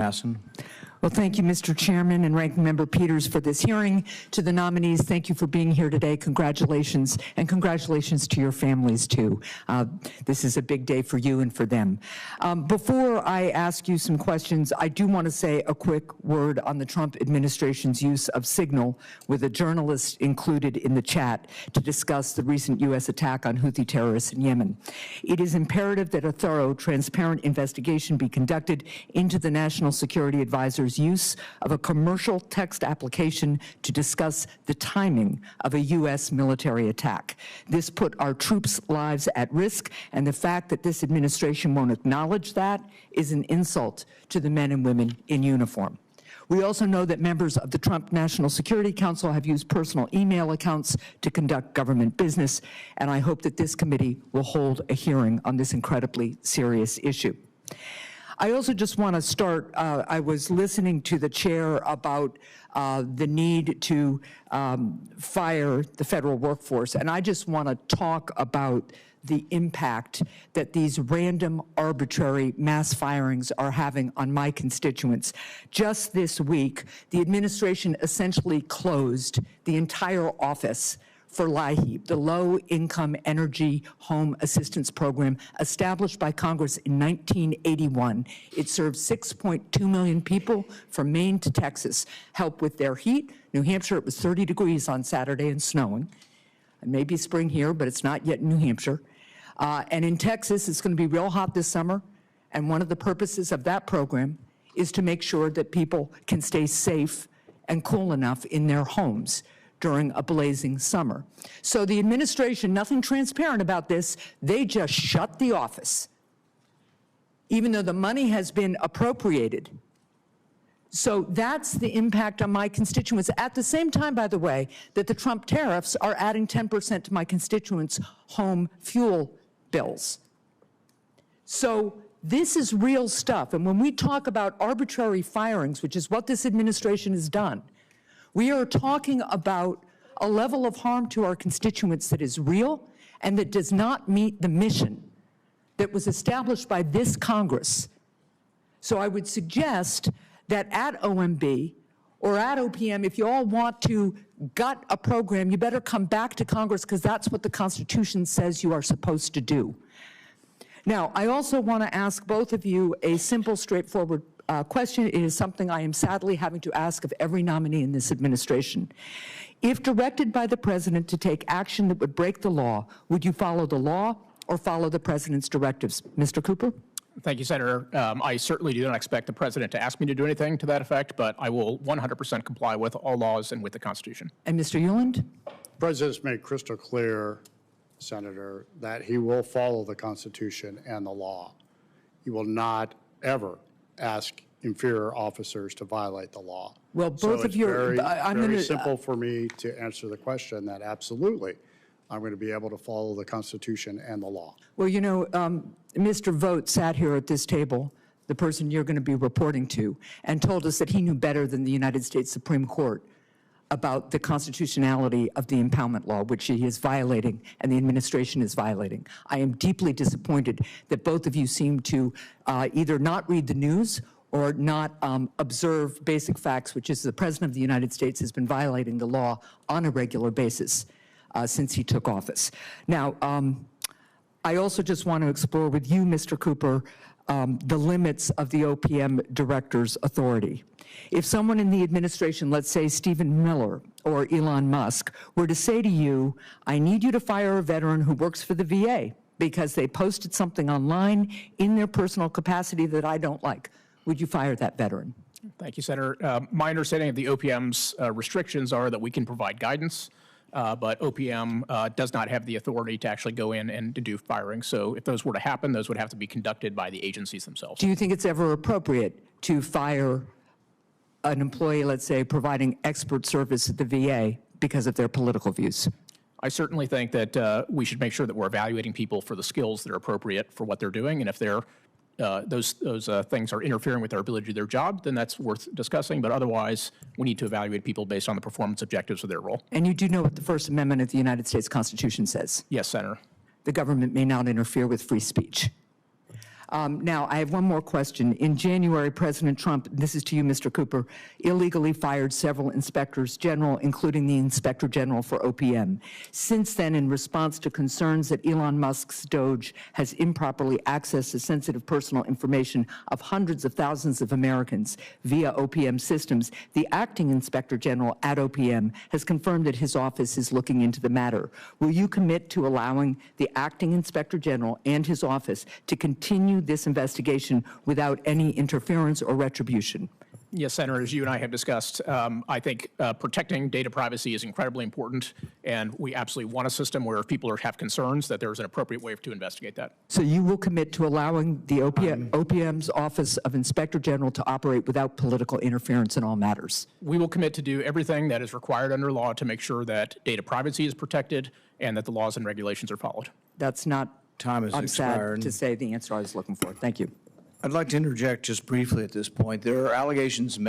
Hassan. Well, thank you, Mr. Chairman and Ranking Member Peters, for this hearing. To the nominees, thank you for being here today. Congratulations, and congratulations to your families, too. This is a big day for you and for them. Before I ask you some questions, I do want to say a quick word on the Trump administration's use of Signal, with a journalist included in the chat, to discuss the recent U.S. attack on Houthi terrorists in Yemen. It is imperative that a thorough, transparent investigation be conducted into the National Security Advisor's use of a commercial text application to discuss the timing of a U.S. military attack. This put our troops' lives at risk, and the fact that this administration won't acknowledge that is an insult to the men and women in uniform. We also know that members of the Trump National Security Council have used personal email accounts to conduct government business, and I hope that this committee will hold a hearing on this incredibly serious issue. I also just want to start, I was listening to the chair about the need to fire the federal workforce, and I just want to talk about the impact that these random, arbitrary mass firings are having on my constituents. Just this week, the administration essentially closed the entire office for LIHEAP, the Low-Income Energy Home Assistance Program established by Congress in 1981. It serves 6.2 million people from Maine to Texas, help with their heat. New Hampshire, it was 30 degrees on Saturday and snowing. It may be spring here, but it's not yet in New Hampshire. And in Texas, it's going to be real hot this summer, and one of the purposes of that program is to make sure that people can stay safe and cool enough in their homes during a blazing summer. So the administration, nothing transparent about this, they just shut the office, even though the money has been appropriated. So that's the impact on my constituents. At the same time, by the way, that the Trump tariffs are adding 10% to my constituents' home fuel bills. So this is real stuff. And when we talk about arbitrary firings, which is what this administration has done, we are talking about a level of harm to our constituents that is real and that does not meet the mission that was established by this Congress. So I would suggest that at OMB or at OPM, if you all want to gut a program, you better come back to Congress, because that's what the Constitution says you are supposed to do. Now, I also want to ask both of you a simple, straightforward question. It is something I am sadly having to ask of every nominee in this administration. If directed by the president to take action that would break the law, would you follow the law or follow the president's directives? Mr. Cooper? Thank you, Senator. I certainly do not expect the president to ask me to do anything to that effect, but I will 100% comply with all laws and with the Constitution. And Mr. Euland? The president's made crystal clear, Senator, that he will follow the Constitution and the law. He will not ever ask inferior officers to violate the law. Well, both of you, very simple for me to answer the question that absolutely I'm going to be able to follow the Constitution and the law. Well, you know, Mr. Vogt sat here at this table, the person you're going to be reporting to, and told us that he knew better than the United States Supreme Court about the constitutionality of the impoundment law, which he is violating and the administration is violating. I am deeply disappointed that both of you seem to either not read the news or not observe basic facts, which is the President of the United States has been violating the law on a regular basis since he took office. Now, I also just want to explore with you, Mr. Cooper, the limits of the OPM director's authority. If someone in the administration, let's say Stephen Miller or Elon Musk, were to say to you, I need you to fire a veteran who works for the VA because they posted something online in their personal capacity that I don't like, would you fire that veteran? Thank you, Senator. My understanding of the OPM's restrictions are that we can provide guidance, but OPM does not have the authority to actually go in and to do firing. So if those were to happen, those would have to be conducted by the agencies themselves. Do you think it's ever appropriate to fire an employee, let's say, providing expert service at the VA because of their political views? I certainly think that we should make sure that we're evaluating people for the skills that are appropriate for what they're doing, and if they're those things are interfering with their ability to do their job, then that's worth discussing. But otherwise, we need to evaluate people based on the performance objectives of their role. And you do know what the First Amendment of the United States Constitution says? Yes, Senator. The government may not interfere with free speech. Now, I have one more question. In January, President Trump, this is to you, Mr. Cooper, illegally fired several inspectors general, including the Inspector General for OPM. Since then, in response to concerns that Elon Musk's Doge has improperly accessed the sensitive personal information of hundreds of thousands of Americans via OPM systems, the acting Inspector General at OPM has confirmed that his office is looking into the matter. Will you commit to allowing the acting Inspector General and his office to continue this investigation without any interference or retribution? Yes, Senator, as you and I have discussed, I think protecting data privacy is incredibly important, and we absolutely want a system where if people have concerns that there's an appropriate way to investigate that. So you will commit to allowing the OPM's Office of Inspector General to operate without political interference in all matters? We will commit to do everything that is required under law to make sure that data privacy is protected and that the laws and regulations are followed. That's not, Time has I'm expired. sad to say, the answer I was looking for. Thank you. I'd like to interject just briefly at this point. There are allegations made